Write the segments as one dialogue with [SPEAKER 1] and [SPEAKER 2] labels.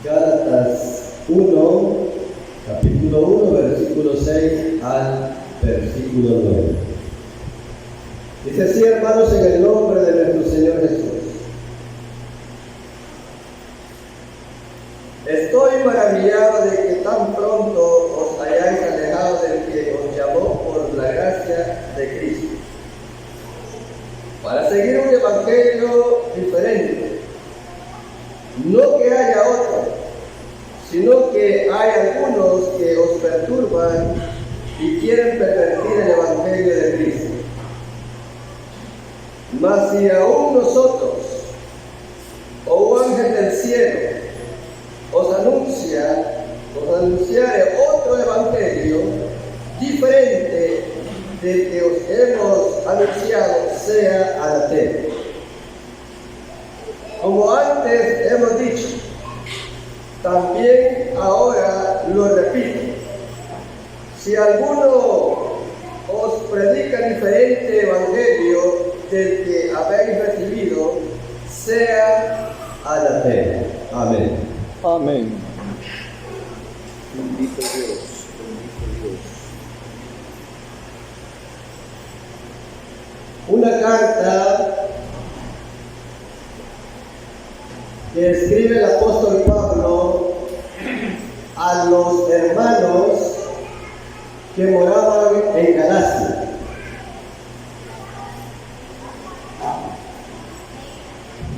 [SPEAKER 1] Gálatas 1, capítulo 1, versículo 6 al versículo 9. Dice así, hermanos, en el nombre de nuestro Señor Jesús. Estoy maravillado de que tan pronto os hayáis alejado del que os llamó por la gracia de Cristo, para seguir un evangelio diferente. No que haya otro, sino que hay algunos que os perturban y quieren pervertir el evangelio de Cristo. Mas si aún nosotros, o un ángel del cielo, os anunciare otro evangelio diferente del que os hemos anunciado, sea anatema. Como antes hemos dicho, también ahora lo repito: si alguno os predica diferente evangelio del que habéis recibido, sea anatema. Amén.
[SPEAKER 2] Amén. Bendito Dios, bendito Dios.
[SPEAKER 1] Una carta que escribe el apóstol Pablo a los hermanos que moraban en Galacia.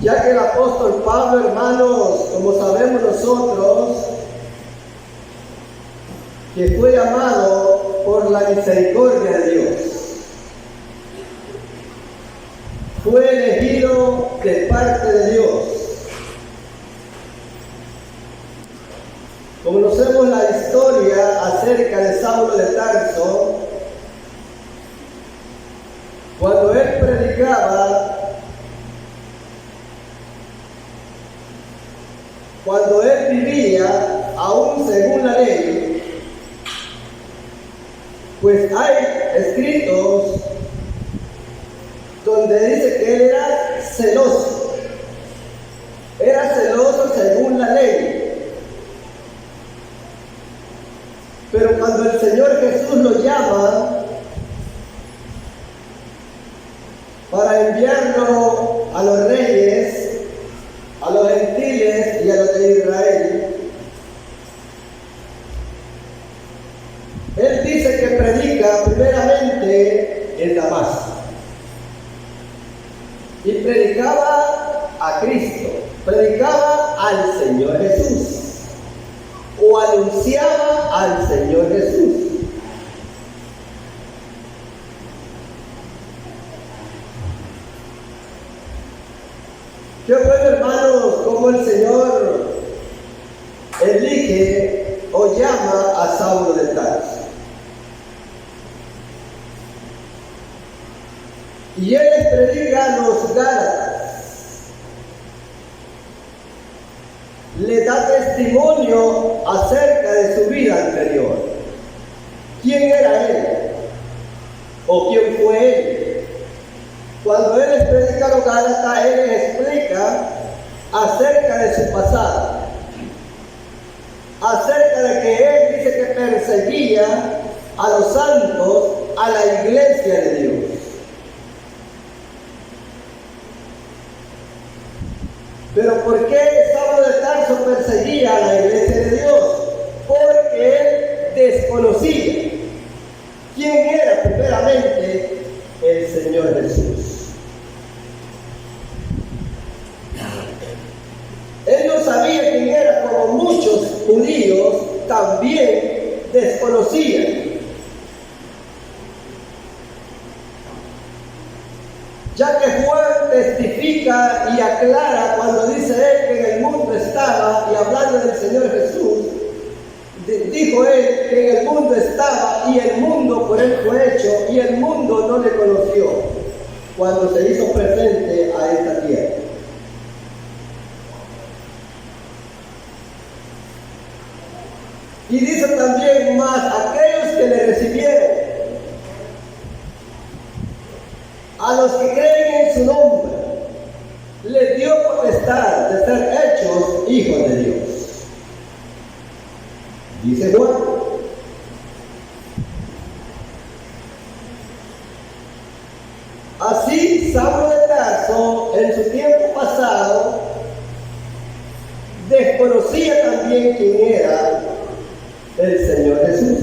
[SPEAKER 1] Ya que el apóstol Pablo, hermanos, como sabemos nosotros, que fue llamado por la misericordia de Dios, fue elegido de parte de Dios. Conocemos la historia acerca de Saulo de Tarso, cuando él predicaba, cuando él vivía aún según la ley, pues hay escritos donde dice que él era celoso según la ley. Pero cuando el Señor Jesús lo llama para enviarlo a los reyes, a los gentiles y a los de Israel, él dice que predica primeramente en Damasco. Y predicaba a Cristo, predicaba al Señor Jesús, o anunciaba al Señor Jesús. Qué bueno, hermanos, como el Señor elige o llama a Saulo de Tarso. Y él les predica a los Gálatas, le da testimonio acerca de su vida anterior. ¿Quién era él? ¿O quién fue él? Cuando él les predica a los Gálatas, él les explica acerca de su pasado, acerca de que él dice que perseguía a los santos, a la iglesia de Dios. Pero ¿por qué Saulo de Tarso perseguía a la iglesia de Dios? Porque él desconocía quién era primeramente el Señor Jesús. Él no sabía quién era, como muchos judíos también desconocían. Ya que Juan testifica y aclara cuando dice él que en el mundo estaba, y hablando del Señor Jesús, dijo él que en el mundo estaba y el mundo por él fue hecho y el mundo no le conoció cuando se hizo presente a esta tierra. Y dice también más, aquellos que le recibieron, a los que creen en su nombre, les dio potestad de ser hechos hijos de Dios. dice Juan. Así, Saulo de Tarso, en su tiempo pasado, desconocía también quién era el Señor Jesús.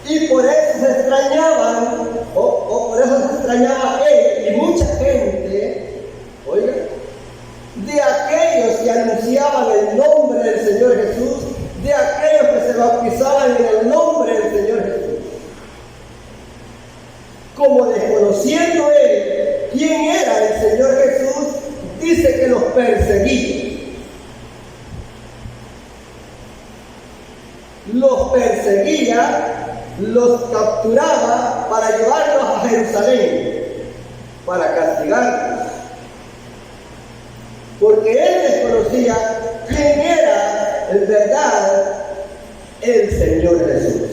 [SPEAKER 1] Y por eso se extrañaban, o por eso se extrañaba él y mucha gente, oiga, de aquellos que anunciaban el nombre del Señor Jesús, de aquellos que se bautizaban en el nombre del Señor Jesús. Como desconociendo él quién era el Señor Jesús, dice que los perseguía. Los perseguía, los capturaba para llevarlos a Jerusalén, para castigarlos. Porque él desconocía quién era en verdad el Señor Jesús.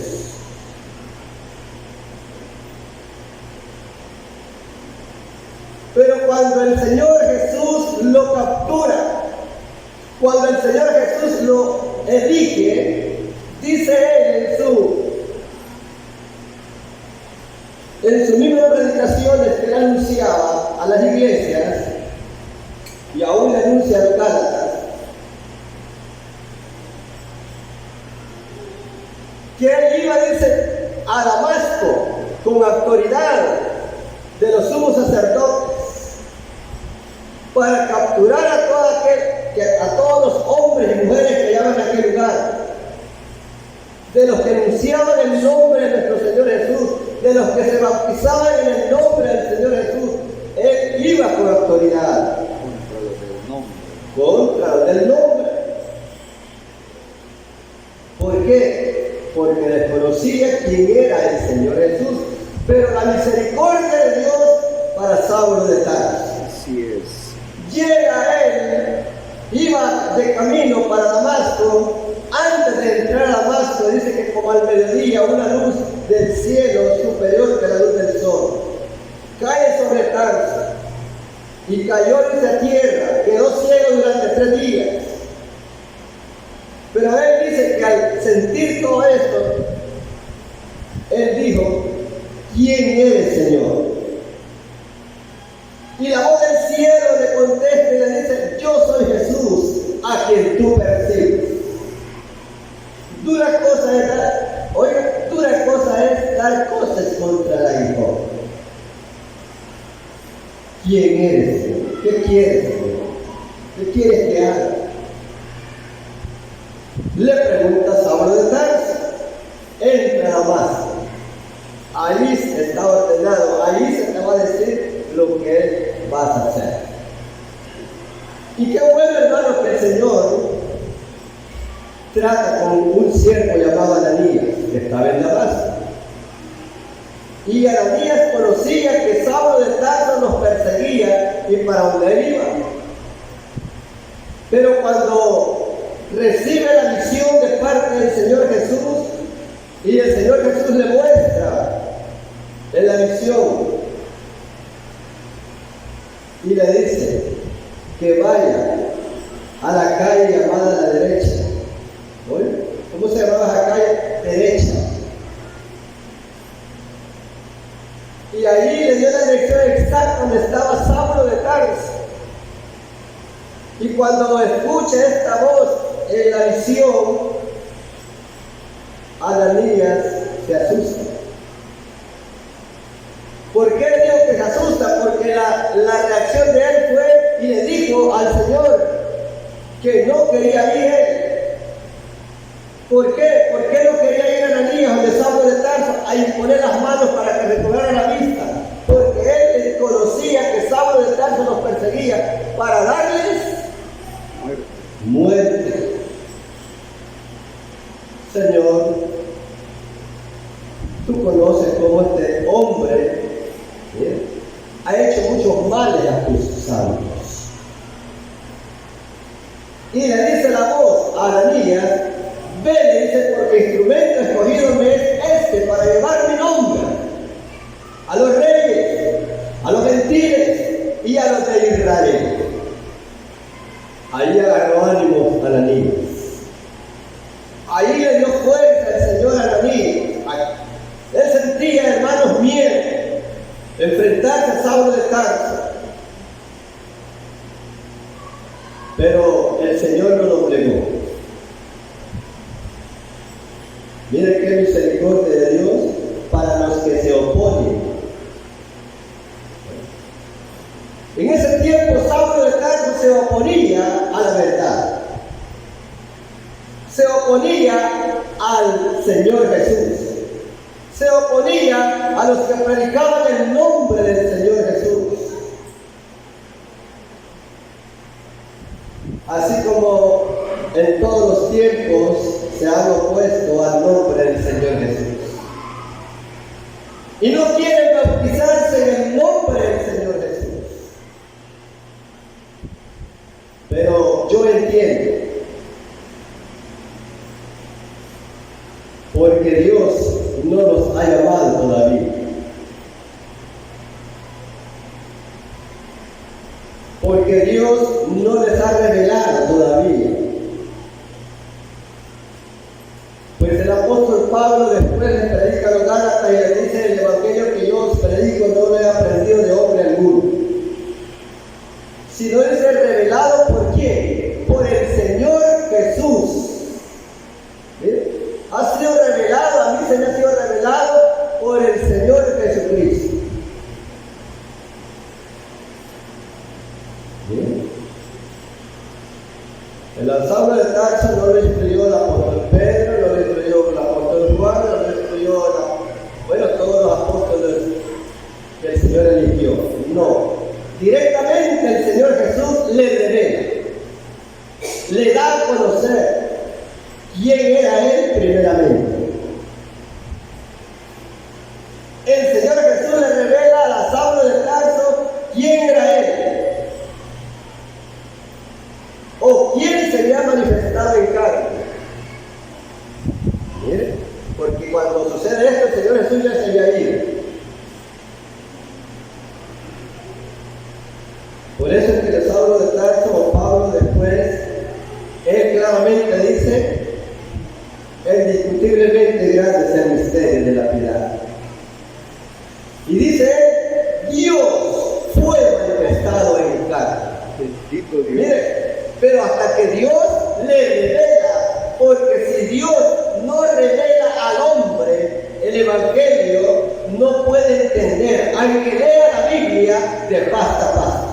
[SPEAKER 1] Pero cuando el Señor Jesús lo captura, cuando el Señor Jesús lo elige, dice él en su libro de predicaciones que él anunciaba a las iglesias, y aún le anuncia a los Gálatas, que él iba, dice, a Damasco con autoridad de los sumos sacerdotes para capturar a todos los hombres y mujeres que hallaban en aquel lugar, de los que anunciaban el nombre de nuestro Señor Jesús, de los que se bautizaban en el nombre del Señor Jesús. Él iba con autoridad contra los del nombre. ¿Por qué? Porque desconocía quién era el Señor Jesús, pero la misericordia de Dios para Saulo de Tarso.
[SPEAKER 2] Así es.
[SPEAKER 1] Llega él, iba de camino para Damasco. Antes de entrar a Damasco, dice que como al mediodía una luz del cielo superior que la luz del sol cae sobre Tarso y cayó en esa tierra, quedó ciego durante 3 días. Pero él dice que al sentir todo esto, él dijo: ¿quién eres, Señor? Y la voz del cielo le contesta y le dice: yo soy Jesús, a quien tú persigues. Dura cosa es dar cosas contra la hijo. ¿Quién eres, Señor? ¿Qué quieres, Señor? ¿Qué quieres que haga? Le pregunta Saulo de Tarso. Entra a Damasco. Ahí está ordenado, ahí se te va a decir lo que él va a hacer. Y qué bueno, hermano, que el Señor trata con un siervo llamado Ananías, que estaba en Damasco. Y Ananías conocía que Saulo de Tarso los perseguía y para donde él iba. Pero cuando recibe la visión de parte del Señor Jesús, y el Señor Jesús le muestra en la visión y le dice que vaya a la calle llamada a la derecha. ¿Oye? ¿Cómo se llamaba esa calle? Derecha. Y ahí le dio la dirección exacta donde estaba Saulo de Tarso. Y cuando escucha esta voz en la visión, Ananías se asusta. ¿Por qué le digo que se asusta? Porque la reacción de él fue y le dijo al Señor que no quería ir él. ¿Por qué? ¿Por qué no quería ir a Ananías donde Saulo de Tarso a imponer las manos para que recobrara la vista? Porque él conocía que Saulo de Tarso los perseguía para darles muerte. Señor, tú conoces cómo este hombre ha hecho muchos males a tus santos. Y le dice la voz a Ananías: ve, le dice, porque instrumento escogido me es este para llevar mi nombre a los reyes, a los gentiles y a los de Israel. Ahí agarró ánimo Ananías. el Señor no lo plegó. Miren qué misericordia de Dios para los que se oponen. En ese tiempo Saulo de Tarso se oponía a la verdad. Se oponía al Señor Jesús. Se oponía a los que predicaban el nombre del Señor Jesús. Así como en todos los tiempos se han opuesto al nombre del Señor Jesús. Y no quieren bautizarse en el nombre del Señor Jesús. Pero yo entiendo, porque Dios no los ha llamado todavía. Porque Dios no les ha revelado todavía. Pues el apóstol Pablo después le predica a los Gálatas y le dice: el evangelio que yo os predico no lo he aprendido de hombre alguno, sino es revelado ¿por quién? Por el Señor Jesús. ¿Sí? Ha sido revelado, a mí se me ha sido revelado por el Señor Jesucristo. ¿Sí? El Saulo de Tarso no lo instruyó el apóstol Pedro, no lo instruyó el apóstol Juan, no lo instruyó todos los apóstoles que el Señor eligió. No. Directamente el Señor Jesús le revela, le da a conocer quién era Él primeramente. El Señor Jesús le revela a Saulo de Tarso quién era Él, o quién se había manifestado en carne. ¿Mire? Porque cuando sucede esto, el Señor Jesús ya se había ido. Por eso es que el Saulo de Tarso, o Pablo después, él claramente dice: indiscutiblemente grande es el misterio de la piedad. Y dice él: Dios fue manifestado en carne.
[SPEAKER 2] Bendito Dios.
[SPEAKER 1] Mire, pero hasta que Dios le revela, porque si Dios no revela al hombre el Evangelio, no puede entender, aunque lea la Biblia de pasta a pasta.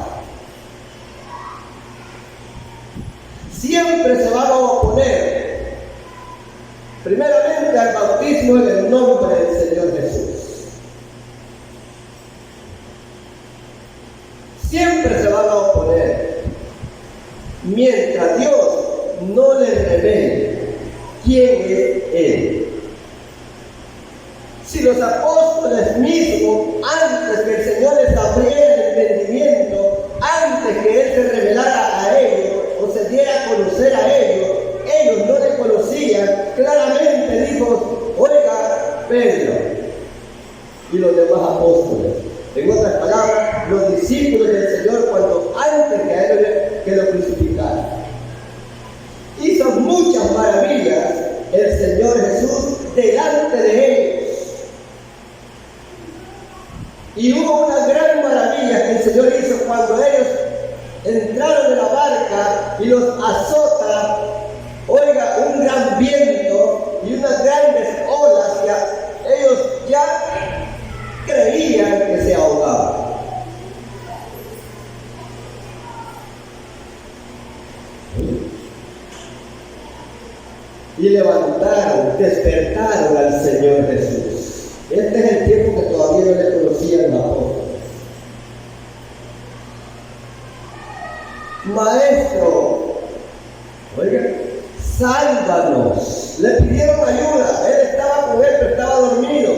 [SPEAKER 1] Siempre se van a oponer, primeramente, al bautismo en el nombre del Señor Jesús. Siempre se van a oponer, mientras Dios no les revele quién es Él. Si los apóstoles mismos, antes que el Señor les abriera el entendimiento, antes que Él se revelara a ellos, o se diera a conocer a ellos no le conocían, claramente dijo: oiga, Pedro y los demás apóstoles. En otras palabras, los discípulos del Señor, cuando antes que a Él que lo crucificaran, hizo muchas maravillas el Señor Jesús delante de ellos. Y hubo una gran maravilla que el Señor hizo cuando ellos entraron en la barca y los azota, oiga, un gran viento y unas grandes olas que ellos ya creían que se ahogaban. Y levantaron, despertaron al Señor Jesús. Este es el tiempo que todavía no le conocían los apóstoles. Maestro, oiga, sálvanos. Le pidieron ayuda. Él estaba con él, pero estaba dormido.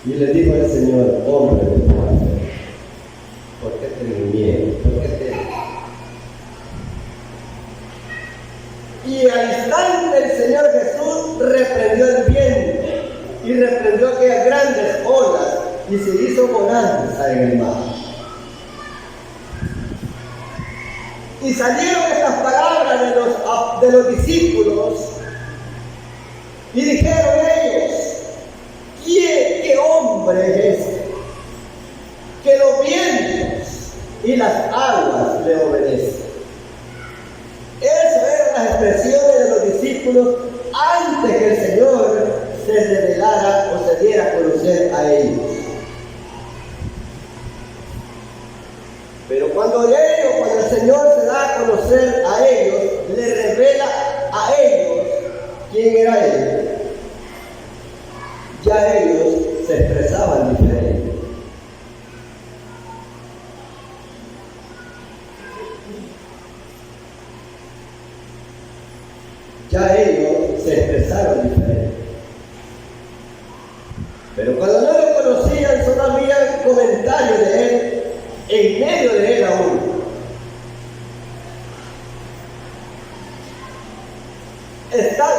[SPEAKER 1] Y le dijo al Señor: hombre de poca fe, ¿por qué tenés miedo? ¿Por qué te... Y al instante el Señor Jesús reprendió el viento y reprendió aquellas grandes olas y se hizo bonanza en el mar. Y salieron estas palabras de los discípulos y dijeron ellos: ¿qué hombre es este? Que los vientos y y las aguas le obedecen. Esas eran las expresiones de los discípulos antes que el Señor se revelara o se diera a conocer a ellos. Pero cuando el Señor se da a conocer a ellos, le revela a ellos quién era Él, ya ellos se expresaban diferente. Ya ellos se expresaron diferente. Pero cuando no lo conocían, solo había comentarios de Él, en medio de Él aún.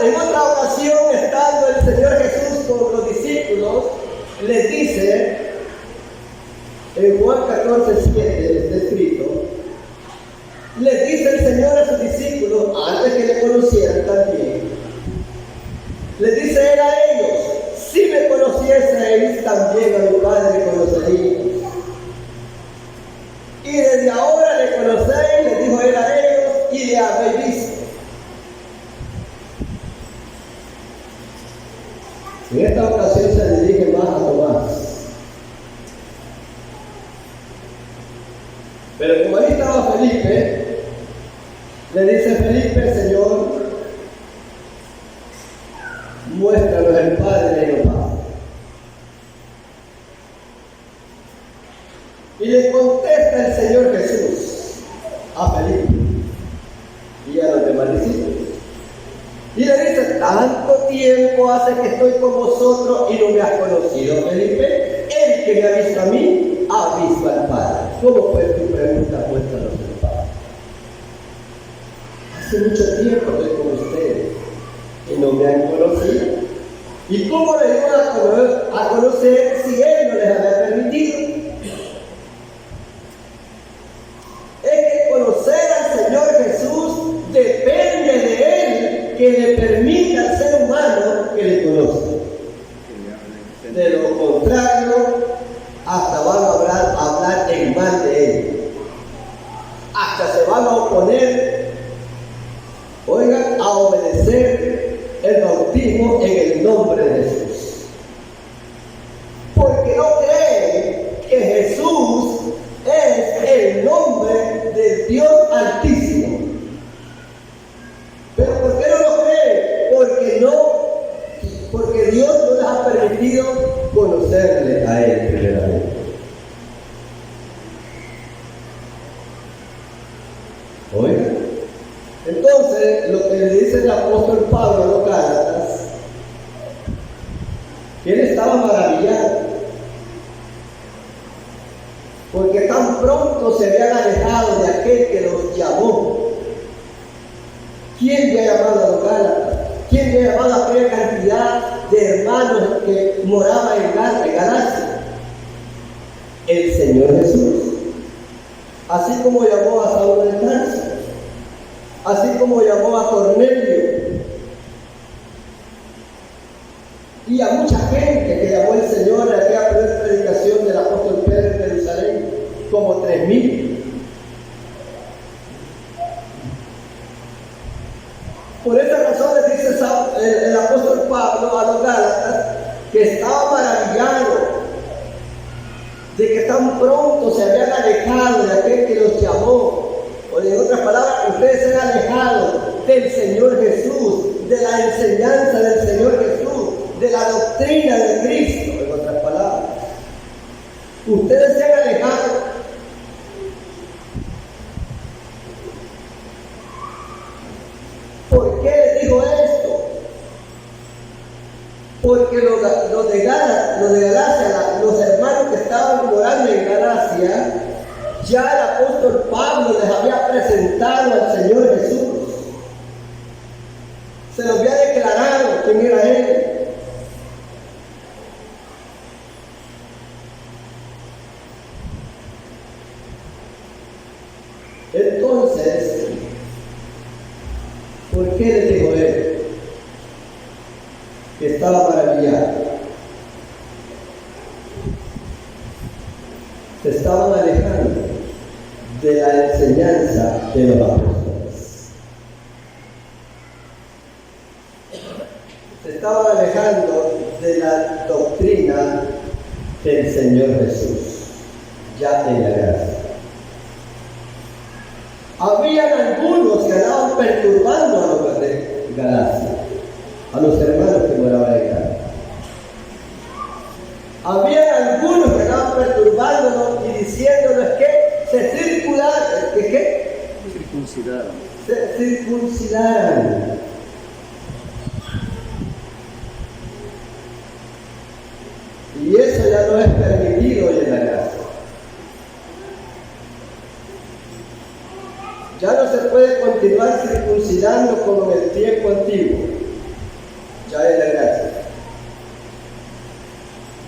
[SPEAKER 1] En otra ocasión, estando el Señor Jesús con los discípulos, les dice, en Juan 14:7 está escrito, les dice el Señor a sus discípulos, antes que le conocieran también, les dice Él a ellos, si me conocieseis, también a mi Padre conoceríais. Y desde ahora le conocéis, le dijo Él a ellos, y le habéis visto. En esta ocasión se dirige más a Tomás. Pero como ahí estaba Felipe, le dice Felipe, Señor, muéstranos el Padre y el Padre. Y le contesta el Señor Jesús a Felipe y a los demás discípulos. Y le dice, tanto tiempo hace que estoy con vosotros y no me has conocido, Felipe. El que me ha visto a mí, ha visto al Padre. ¿Cómo fue tu pregunta? Muéstranos el Padre. Hace mucho tiempo estoy con ustedes y no me han conocido. ¿Y cómo les iban a conocer si Él no les había permitido? Es que conocer al Señor Jesús depende de Él, que le permita al ser humano que le conozca. De lo contrario, hasta van a hablar en mal de Él. Hasta se van a oponer, oigan, a obedecer el bautismo en el nombre de Jesús. Porque no creen que Jesús es el nombre del Dios Altísimo. ¿Pero por qué no lo creen? Porque Dios no les ha permitido conocerle a Él primeramente. Oiga, entonces lo que le dice el apóstol Pablo a los Gálatas, que él estaba maravillado, porque tan pronto se habían alejado de aquel que los llamó. ¿Quién había llamado a los Gálatas? ¿Quién había llamado a aquella cantidad de hermanos que moraban en Galacia? El Señor Jesús. Así como llamó a Saulo de Tarso, así como llamó a Cornelio y a mucha gente que llamó el Señor en aquella primera predicación del apóstol Pedro en Jerusalén, como 3,000. Por esa razón les dice el apóstol Pablo a los Gálatas que estaba maravillado de que tan pronto se habían alejado de aquel que los llamó. O en otras palabras, ustedes se han alejado del Señor Jesús, de la enseñanza del Señor Jesús, de la doctrina de Cristo, en otras palabras. Ustedes se han alejado. ¿Por qué les digo esto? Porque los de Galacia, los hermanos que estaban morando en Galacia, ya el apóstol Pablo les había presentado al Señor Jesús. Se los había declarado quién era Él. Entonces, ¿por qué les dijo Él? Que estaba maravillado. Se estaban alejando de la enseñanza de los apóstoles. Se estaban alejando de la doctrina del Señor Jesús, ya en la gracia. Habían algunos que andaban perturbando a los de Galacia, a los hermanos que moraban en Galacia. Habían algunos que andaban perturbándonos y diciéndonos que se circularan, se circuncidaran. Y eso ya no es permitido hoy en la gracia. Ya no se puede continuar circuncidando como en el tiempo antiguo, ya en la gracia.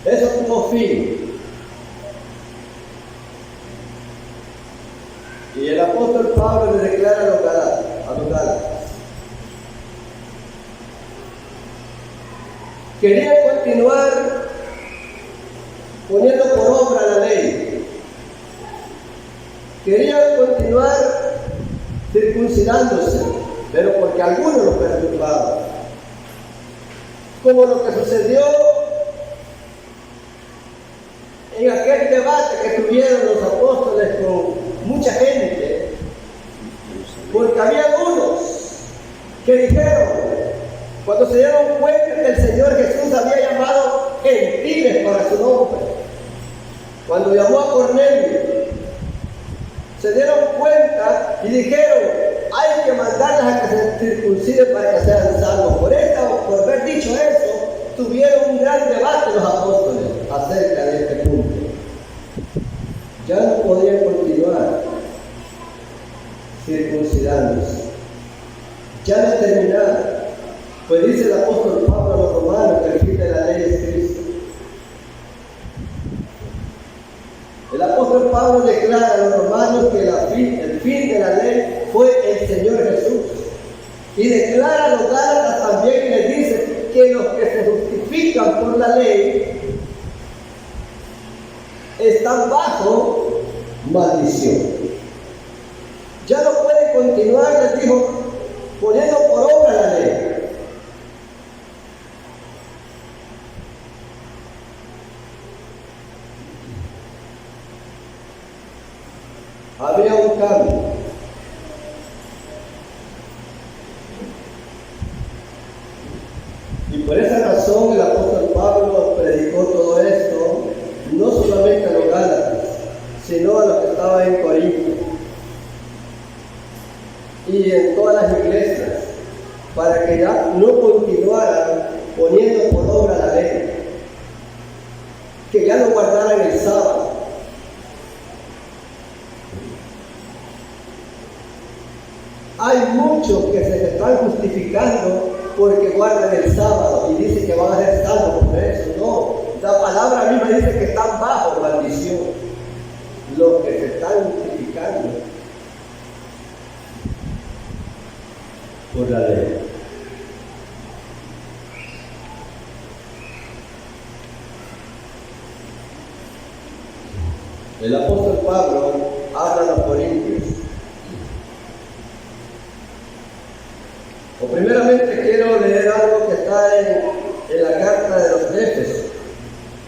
[SPEAKER 1] Eso tuvo fin. Y el apóstol Pablo le declara a los Gálatas. Querían continuar poniendo por obra la ley. Querían continuar circuncidándose, pero porque algunos lo perturbaban. Como lo que sucedió en aquel debate que tuvieron los apóstoles con mucha gente, porque había unos que dijeron, cuando se dieron cuenta que el Señor Jesús había llamado gentiles para su nombre, cuando llamó a Cornelio, se dieron cuenta y dijeron, hay que mandarlas a que se circunciden para que sean salvos. Por haber dicho eso, tuvieron un gran debate los apóstoles acerca de este punto. Ya no podían continuar circuncidándose. Ya no terminaron. Pues dice el apóstol Pablo a los romanos que el fin de la ley es Cristo. El apóstol Pablo declara a los romanos que el fin de la ley fue el Señor Jesús. Y declara a los Gálatas también y les dice que los que se justifican por la ley están bajo maldición. Ya no pueden continuar, les dijo, poniendo por obra la ley. Había un cambio. Y por esa razón el apóstol Pablo predicó todo esto, no solamente a los Gálatas, sino a los que estaban en Corinto y en todas las iglesias, para que ya no continuaran poniendo por obra la ley, que ya no guardaran el sábado. Hay muchos que se están justificando porque guardan el sábado y dicen que van a ser salvos por eso. No, la palabra misma dice que están bajo maldición. Los que se están justificando por la ley. El apóstol Pablo habla a los corintios. O primeramente quiero leer algo que está en la carta de los Éfesos.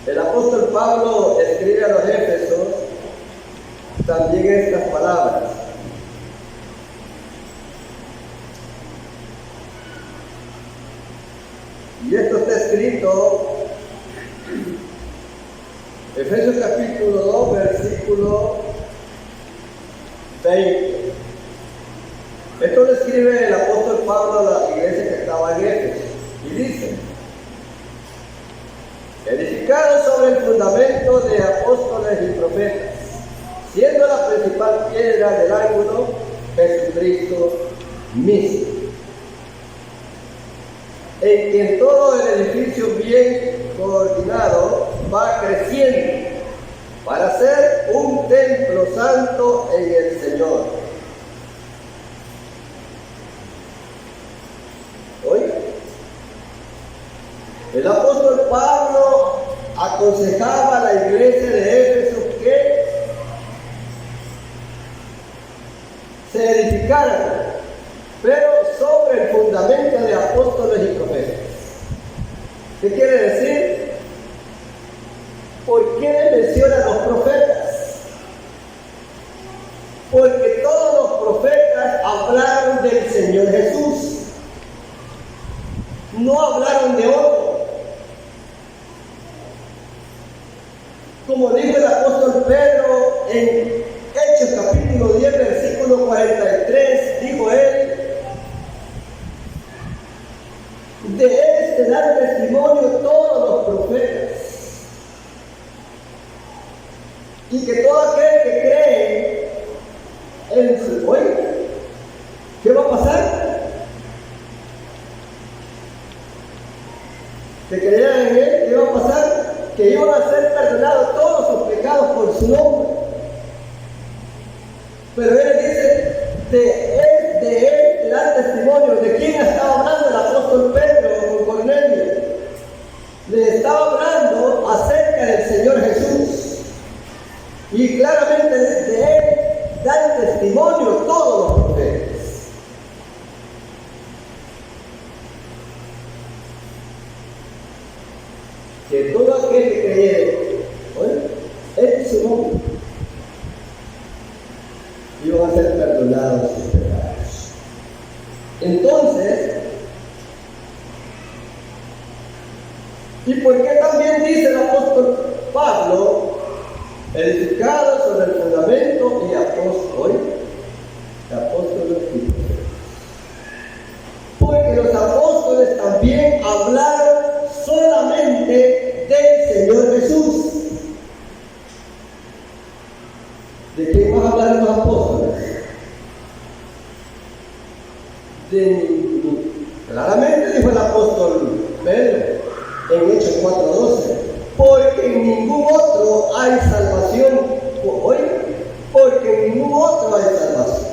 [SPEAKER 1] El apóstol Pablo escribe a los Éfesos también estas palabras. Y esto está escrito, Efesios capítulo 2, versículo 20. Esto lo escribe el apóstol Pablo a la iglesia que estaba en Éfeso. Y dice, edificado sobre el fundamento de apóstoles y profetas, siendo la principal piedra del ángulo Jesucristo mismo, en quien todo el edificio bien coordinado va creciendo para ser un templo santo en el Señor. Oiga, el apóstol Pablo aconsejaba a la iglesia de Éfeso que se edificaran, pero sobre el fundamento de apóstoles y profetas. ¿Qué quiere decir? ¿Por qué le mencionan los profetas? Porque todos los profetas hablaron del Señor Jesús, no hablaron de otro. Como dijo el apóstol Pedro en Hechos capítulo 10, versículo 43, dijo él: de este dan testimonio todos los profetas, y que todo aquel que cree en su oído, ¿qué va a pasar? Que crean en él, ¿qué va a pasar? Que iban a ser perdonados todos sus pecados por su nombre. Pero él dice, de él dan testimonio. ¿De quién estaba hablando el apóstol Pedro con Cornelio? Le estaba hablando acerca del Señor Jesús. Y claramente de él dan testimonio todos los profetas. Que todo aquel que creyere en su nombre iban a ser perdonados sus pecados. Entonces, ¿y por qué también dice el apóstol Pablo, edificado sobre el fundamento y apóstoles y profetas? Porque los apóstoles también hablaron solamente del Señor Jesús. ¿De quién más hablaron los apóstoles? Claramente dijo el apóstol Pedro en Hechos 4:12, porque en ningún otro hay salvación. Porque en ningún otro hay salvación.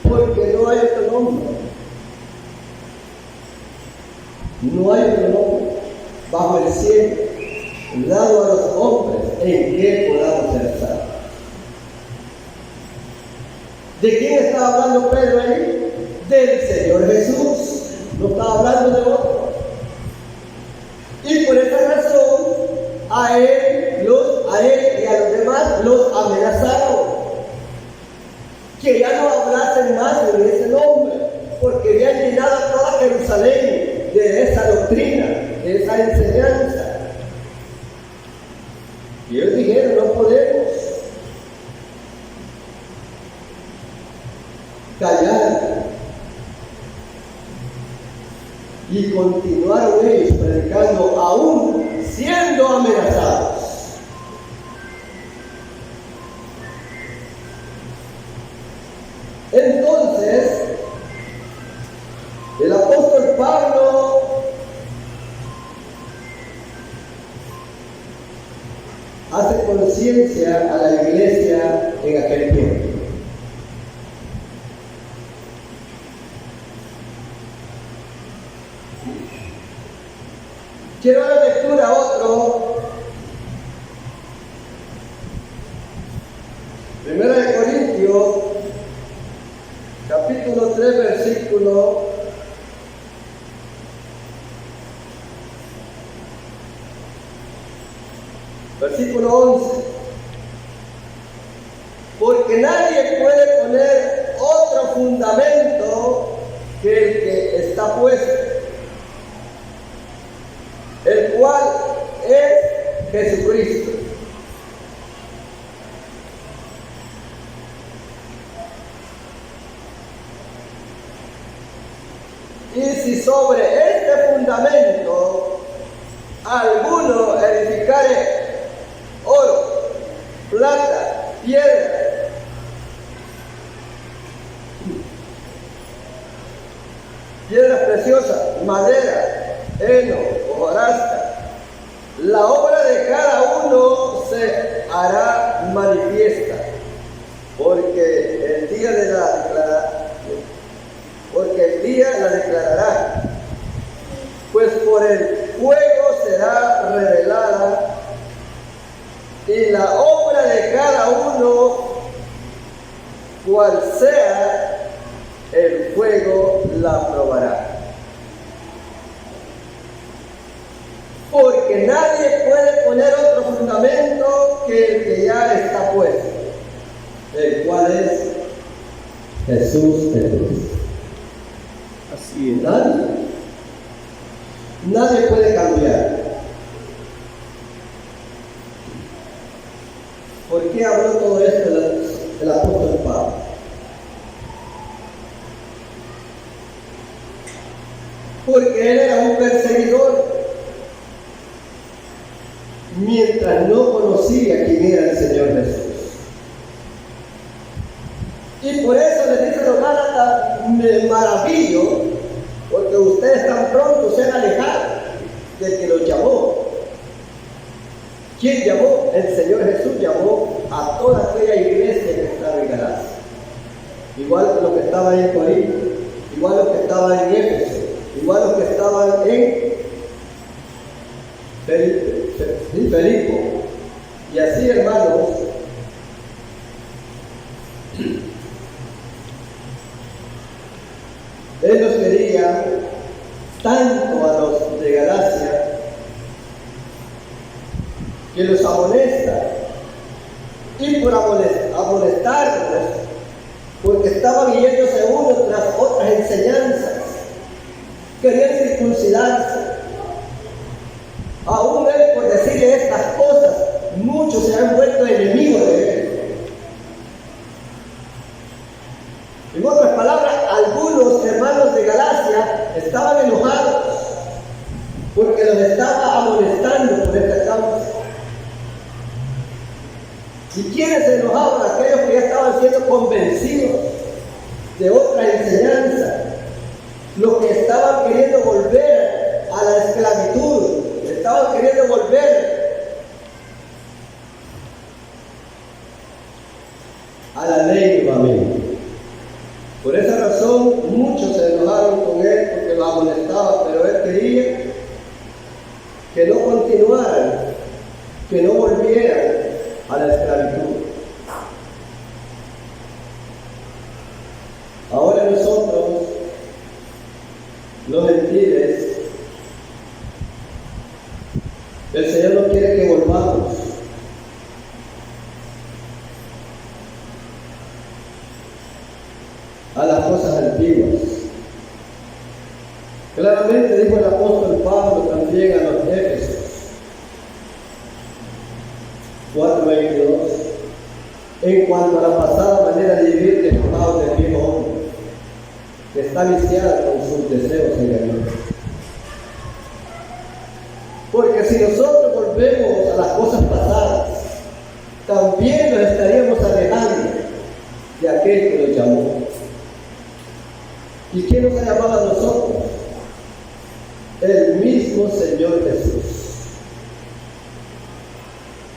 [SPEAKER 1] Porque no hay otro nombre. No hay otro nombre bajo el cielo dado a los hombres en que podamos ser salvos. ¿De quién estaba hablando Pedro ahí? Del Señor Jesús. No estaba hablando de otro. Y por esa razón, a él y a los demás los amenazaron. Que ya no hablasen más de ese nombre, porque habían llenado toda Jerusalén de esa doctrina, de esa enseñanza. Y ellos dijeron, no podemos callar. Y continuaron ellos predicando aún siendo amenazados. Entonces, el apóstol Pablo hace conciencia a la iglesia en aquel tiempo. Quiero dar lectura a otro. Primera de Corintios, capítulo 3, versículo 11. Porque nadie puede poner otro fundamento que el que está puesto, el cual es Jesucristo. Y si sobre este fundamento alguno edificare oro, plata, piedra, piedras preciosas, madera, heno, hojarasca, la obra de cada uno se hará manifiesta, porque el día la declarará, pues por el fuego será revelada, y la obra de cada uno cual sea el fuego la probará. Porque nadie puede poner otro fundamento que el que ya está puesto, el cual es Jesús de Cruz.
[SPEAKER 2] Así es.
[SPEAKER 1] Nadie puede cambiar. ¿Por qué habló todo esto el apóstol Pablo? Porque él era un perseguidor, mientras no conocía quién era el Señor Jesús. Y por eso le dice a los Gálatas: me maravillo, porque ustedes tan pronto se han alejado del que los llamó. ¿Quién llamó? El Señor Jesús llamó a toda aquella iglesia que estaba en Galacia. Igual los que estaban en Corinto, igual los que estaban en Éfeso, igual los que estaban en Filipo. Y así, hermanos, Él los quería tanto a los de Galacia que los amonesta, y por amonestarlos, porque estaban yéndose uno tras otras enseñanzas, querían circuncidarse. Aún él, por decirle estas cosas, muchos se han vuelto enemigos de él. En otras palabras, algunos hermanos de Galacia estaban enojados porque los estaba amonestando por esta causa. ¿Y quiénes se enojaban? Aquellos que ya estaban siendo convencidos de otra enseñanza, los que estaban queriendo volver a la esclavitud, estaban queriendo volver a la ley nuevamente. Por esa razón muchos se enojaron con él porque lo amonestaba, pero él quería que no continuaran, que no volvieran a la esclavitud. Ahora nosotros, los gentiles, el Señor no quiere que volvamos a las cosas antiguas. Claramente dijo el apóstol Pablo también a los Éfesos 4:22, en cuanto a la pasada manera de vivir despojados del viejo hombre, que está viciada con sus deseos engañosos. Porque si nosotros volvemos a las cosas pasadas, también nos estaríamos alejando de aquel que nos llamó. ¿Y quién nos ha llamado a nosotros? El mismo Señor Jesús.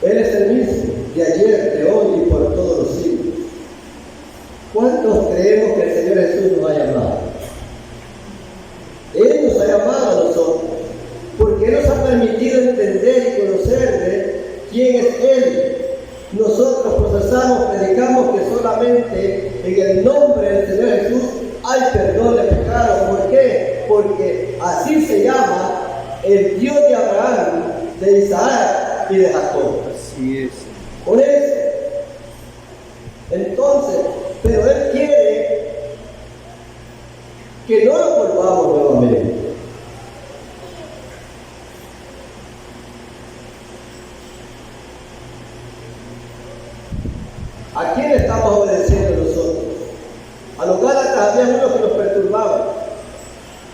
[SPEAKER 1] Él es el mismo, de ayer, de hoy y por todos los siglos. ¿Cuántos creemos que el Señor Jesús nos ha llamado? Él nos ha llamado a nosotros, porque Él nos ha permitido entender y conocer quién es Él. Nosotros profesamos, predicamos que solamente en el nombre del Señor Jesús hay perdón de pecados. ¿Por qué? Porque así se llama el Dios de Abraham, de Isaac y de Jacob.
[SPEAKER 2] Así es.
[SPEAKER 1] Por eso. Entonces, pero Él quiere que no nos volvamos nuevamente. ¿A quién estamos obedeciendo nosotros? A los Gálatas había unos que nos perturbaban,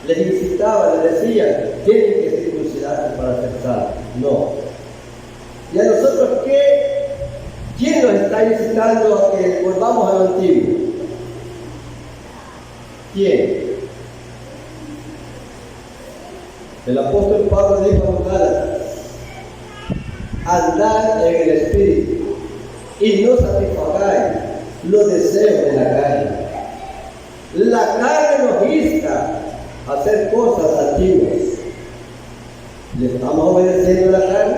[SPEAKER 1] les incitaban, les decían: tienen que circuncidarse para ser salvos. No. ¿Y a nosotros qué? ¿Quién nos está incitando a que volvamos a lo antiguo? ¿Quién? El apóstol Pablo dijo a los Gálatas: andad en el Espíritu y no satisfagáis los deseos de la carne. La carne nos insta a hacer cosas antiguas. ¿Le estamos obedeciendo a la carne?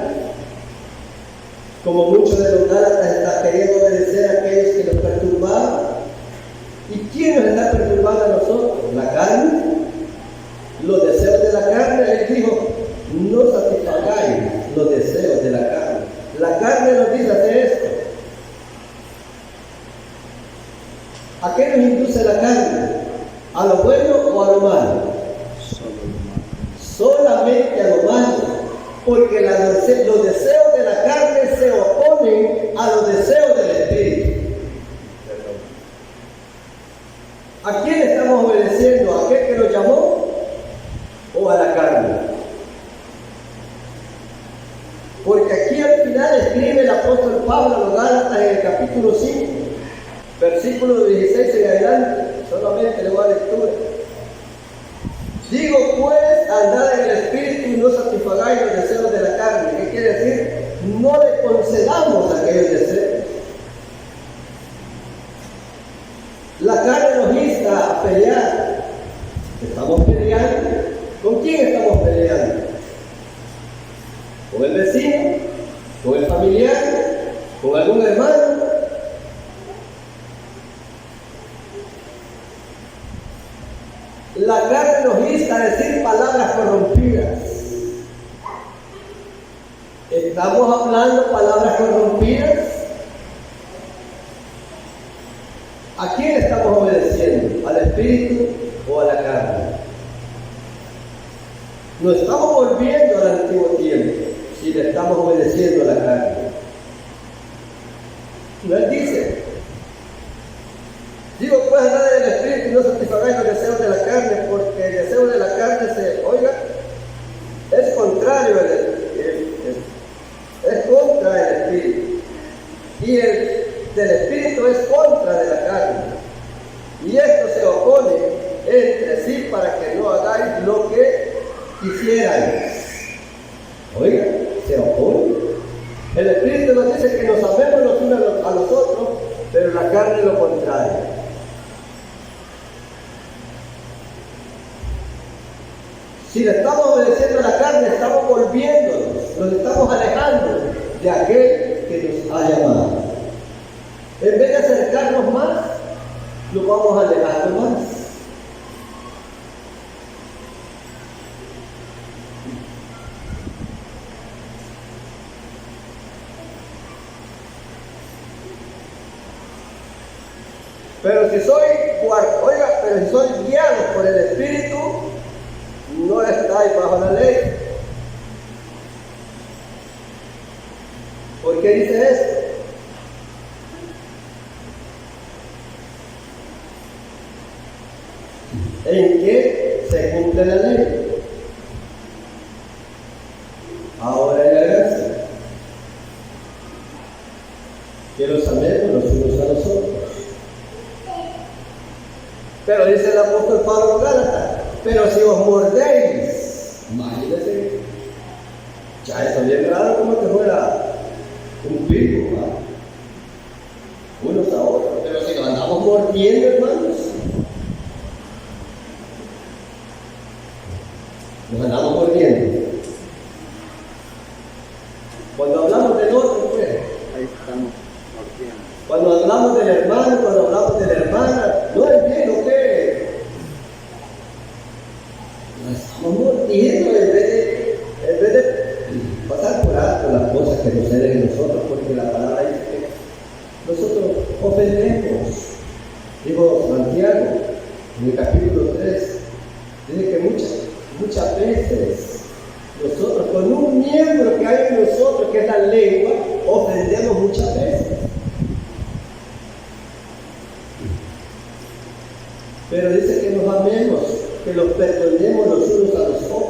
[SPEAKER 1] Como muchos de los Gálatas están queriendo obedecer a aquellos que nos perturbaban, ¿Y quién nos está perturbando a nosotros? La carne, los deseos de la carne. Él dijo, no satisfagáis los deseos de la carne. La carne nos dice hacer esto. ¿A qué nos induce la carne? ¿A lo bueno o a lo malo? Solamente a lo malo, porque los deseos de la carne se oponen a los deseos del Espíritu. ¿A quién estamos obedeciendo? ¿A aquel que nos llamó o a la carne? Porque aquí al final escribe el apóstol Pablo a los Gálatas en el capítulo 5, versículo 16 en adelante. Solamente le voy a lectura. Digo pues, andad en el Espíritu y no satisfagáis los deseos de la carne. ¿Qué quiere decir? No le concedamos aquellos deseos. La carne nos insta a pelear. Estamos peleando. ¿Con quién estamos peleando? ¿Con el vecino? ¿Con el familiar? ¿Con algún hermano? La carne nos insta a decir palabras corrompidas. ¿Estamos hablando palabras corrompidas? ¿A quién estamos obedeciendo? ¿Al Espíritu o a la carne? Nos estamos volviendo al antiguo tiempo si le estamos obedeciendo a la carne. No, él dice, digo pues andad en el Espíritu y no satisfagáis los deseos de la carne, porque el deseo de la carne es contrario es contra el Espíritu, y el del Espíritu es contra de la carne, y esto se opone entre sí para que no hagáis lo que quisierais. Oiga, se opone. El Espíritu nos dice que nos amemos los unos a los otros, pero la carne lo contrario. Si le estamos obedeciendo a la carne, estamos volviéndonos, nos estamos alejando de aquel que nos ha llamado. En vez de acercarnos más, nos vamos alejando más. Pero si soy guiado por el Espíritu, no estáis bajo la ley. ¿Por qué dice esto? ¿En qué se cumple la ley? Ahora en la gracia. Que los amemos los unos a los otros. Pero dice el apóstol Pablo Gálatas, pero si os mordéis, imagínense, ya está bien raro como que fuera un pico, ¿va? Unos a otros, pero si nos andamos mordiendo, hermanos, nos andamos mordiendo. Cuando hablamos del otro, pues,
[SPEAKER 2] Ahí estamos mordiendo.
[SPEAKER 1] cuando hablamos del hermano, cuando hablamos de la hermana, no es bien lo que nos estamos mordiendo en vez de pasar por alto las cosas que suceden en nosotros, porque la palabra dice que nosotros ofendemos. Digo Santiago, en el capítulo 3, dice que muchas veces nosotros, con un miembro que hay en nosotros, que es la lengua, ofendemos muchas veces. Pero dice que nos amemos, que los perdonemos los unos a los otros.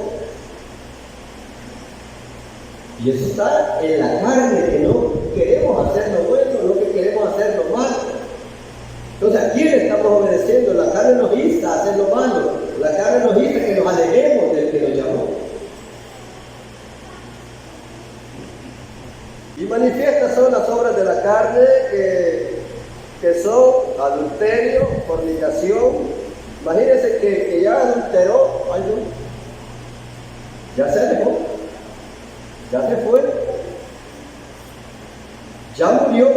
[SPEAKER 1] Y eso está en la carne, que no queremos hacer lo bueno, no que queremos hacer lo malo. Entonces, ¿a quién estamos obedeciendo? La carne nos insta a hacer lo malo. La carne nos insta que nos alejemos del que nos llamó. Y manifiestas son las obras de la carne que son adulterio, fornicación. Imagínense que ya adulteró alguien, ya se alejó, ya se fue, ya murió.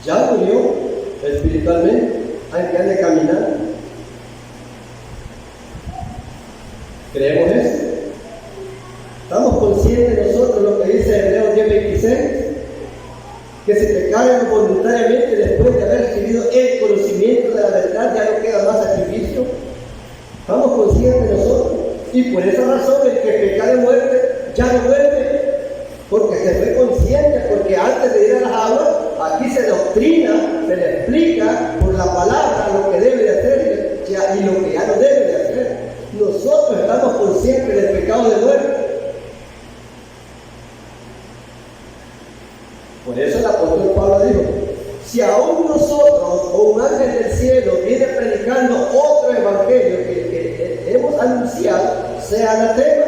[SPEAKER 1] ya murió espiritualmente, aunque ande caminando. ¿Creemos eso? ¿Estamos conscientes nosotros lo que dice Hebreos 10:26? Que si pecáramos voluntariamente después de haber recibido el conocimiento de la verdad, ya no queda más sacrificio. ¿Estamos conscientes nosotros? Y por esa razón el que peca de muerte ya no muere, porque se fue consciente, porque antes de ir a las aguas, aquí se doctrina, se le explica por la palabra lo que debe de hacer y lo que ya no debe de hacer. Nosotros estamos conscientes del pecado de muerte. Por eso el apóstol Pablo dijo, si aún nosotros o un ángel del cielo viene predicando otro evangelio que hemos anunciado, sea anatema,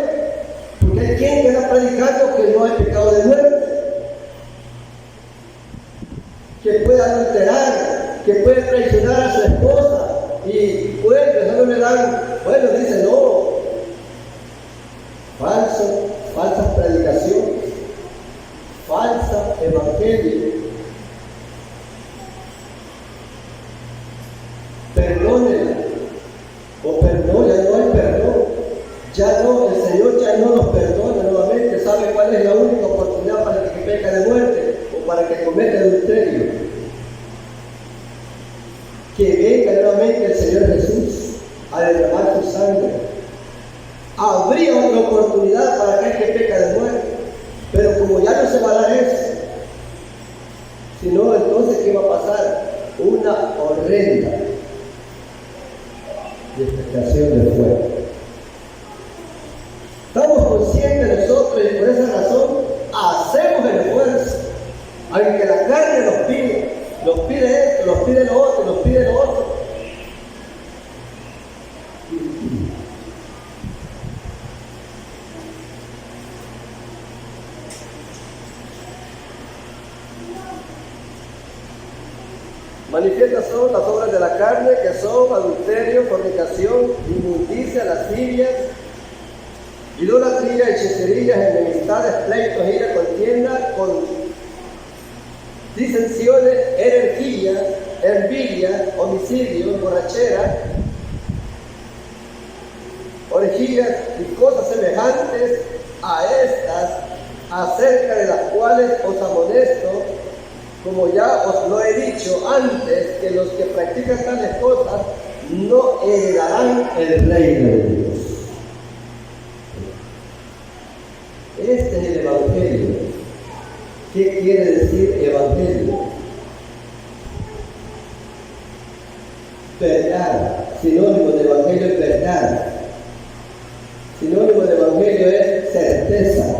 [SPEAKER 1] porque hay quien queda predicando que no hay pecado de muerte, que puede adulterar, que puede traicionar a su esposa y vuelve, no le dan, bueno, dice no, falsas predicaciones, falsa evangelio. Perdónenla, o perdona, no hay perdón. Ya no, el Señor ya no nos perdona nuevamente. ¿Sabe cuál es la única oportunidad para el que peca de muerte o para el que comete adulterio? Que venga nuevamente el Señor Jesús a derramar su sangre. Habría otra oportunidad para aquel que peca de muerte, pero como ya no se va a dar eso, sino entonces ¿qué va a pasar? Una horrenda expectación de fuego. Estamos conscientes nosotros y por esa razón hacemos el esfuerzo, aunque la carne nos pide esto, nos pide lo otro, nos pide lo otro. Manifiestas son las obras de la carne, que son adulterio, fornicación, inmundicia, lascivias, idolatría, hechicerías, enemistades, pleitos, ira, contienda, con disensiones, herejía, envidia, homicidio, borrachera, orgías y cosas semejantes a estas, acerca de las cuales os amonesto, como ya os lo he dicho antes, que los que practican tales cosas no heredarán el reino de Dios. Este es el Evangelio. ¿Qué quiere decir Evangelio? Verdad. Sinónimo de Evangelio es verdad. Sinónimo de Evangelio es certeza.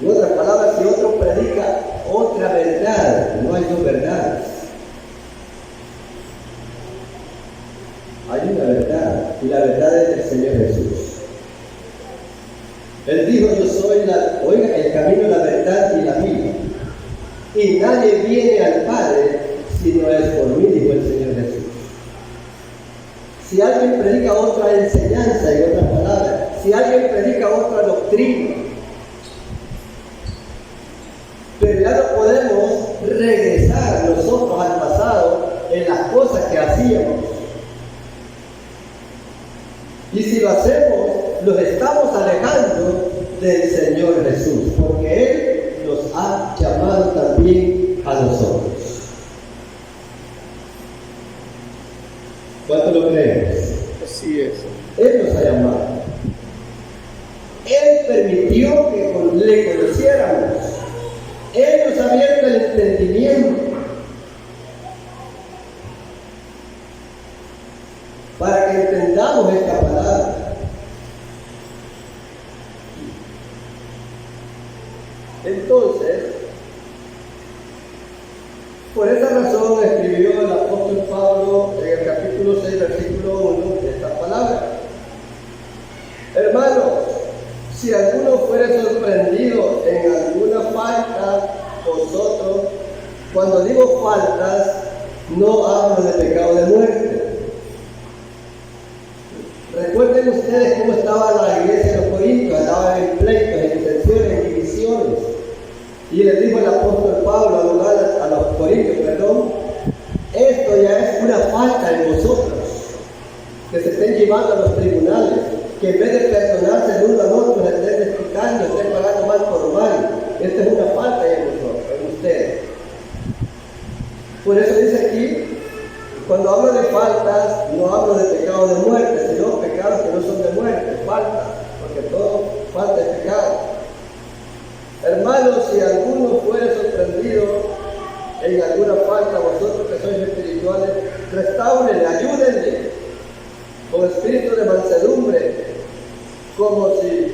[SPEAKER 1] En otras palabras, si otro predica otra verdad, no hay dos verdades. Hay una verdad, y la verdad es del Señor Jesús. Él dijo, yo soy el camino, la verdad y la vida. Y nadie viene al Padre si no es por mí, dijo el Señor Jesús. Si alguien predica otra enseñanza, en otras palabras, si alguien predica otra doctrina, pero ya no podemos regresar nosotros al pasado en las cosas que hacíamos. Y si lo hacemos, nos estamos alejando del Señor Jesús, porque Él nos ha llamado también a nosotros. ¿Cuánto lo creemos?
[SPEAKER 2] Así es.
[SPEAKER 1] Él nos ha llamado. Él permitió que le conociéramos. Él nos ha abierto el entendimiento para que entendamos esta palabra. Entonces, por esa razón escribió el apóstol Pablo en el capítulo 6, versículo 1, esta palabra. Hermanos, si alguno fuere sorprendido en alguna falta, vosotros, cuando digo faltas, no hablo de pecado de muerte. Recuerden ustedes cómo estaba la iglesia de los Corintios, andaban en pleitos, en disensiones, en divisiones. Y le dijo el apóstol Pablo a los corintios, perdón, esto ya es una falta en vosotros, que se estén llevando a los tribunales, que en vez de perdonarse el uno al otro, se estén explicando, estén pagando mal por mal. Esta es una falta en vosotros, en ustedes. Por eso dice aquí, cuando hablo de faltas, no hablo de pecado de muerte, sino pecados que no son de muerte, faltas, porque todo falta es pecado. Hermanos, si alguno fuere sorprendido en alguna falta, vosotros que sois espirituales, restáurenle, ayúdenle con espíritu de mansedumbre, como si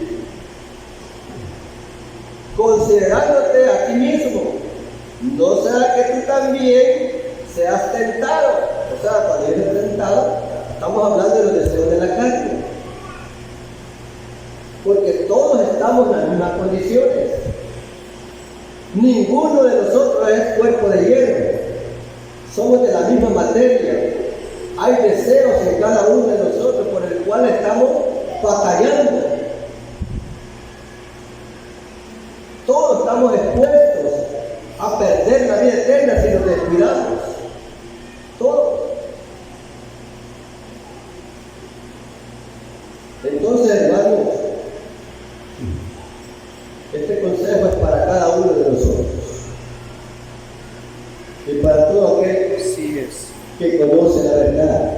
[SPEAKER 1] considerándote a ti mismo, no sea que tú también seas tentado. O sea, cuando eres tentado, estamos hablando de los deseos de la carne, porque todos estamos en las mismas condiciones. Ninguno de nosotros es cuerpo de hierro, somos de la misma materia. Hay deseos en cada uno de nosotros por el cual estamos batallando. Todos estamos expuestos a perder la vida eterna si nos descuidamos. Todos. Entonces, hermanos, este consejo es para cada uno de nosotros y para todo aquel que conoce la verdad.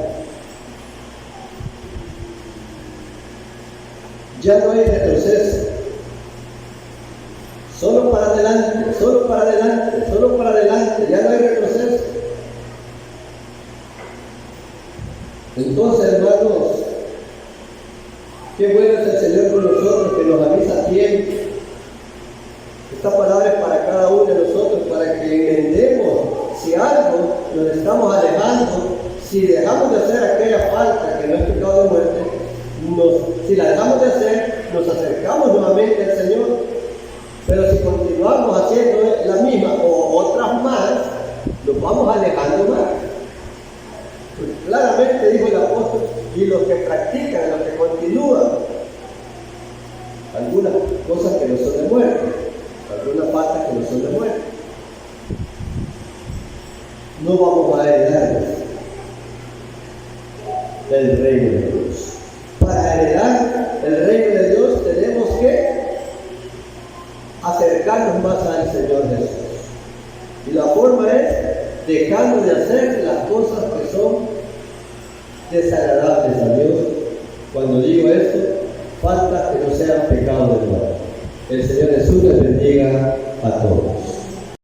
[SPEAKER 1] Ya no hay retroceso, solo para adelante, solo para adelante, solo para adelante, ya no hay retroceso. Entonces, hermanos, qué bueno es el Señor con nosotros, que nos avisa a tiempo. Esta palabra es para cada uno de nosotros, para que entendemos si algo nos estamos alejando, si dejamos de hacer aquella falta que no es pecado de muerte, si la dejamos de hacer, nos acercamos nuevamente al Señor. Pero si continuamos haciendo la misma o otras más, nos vamos alejando más. Pues claramente dijo el apóstol, y los que practican, los que continúan, algunas cosas que no son de muerte, algunas faltas que no son de muerte, no vamos a heredar el reino de Dios. Para heredar el reino de Dios tenemos que acercarnos más al Señor Jesús. Y la forma es dejando de hacer las cosas que son desagradables a Dios. Cuando digo esto, falta que no sean pecados de muerte. El Señor Jesús les bendiga a todos.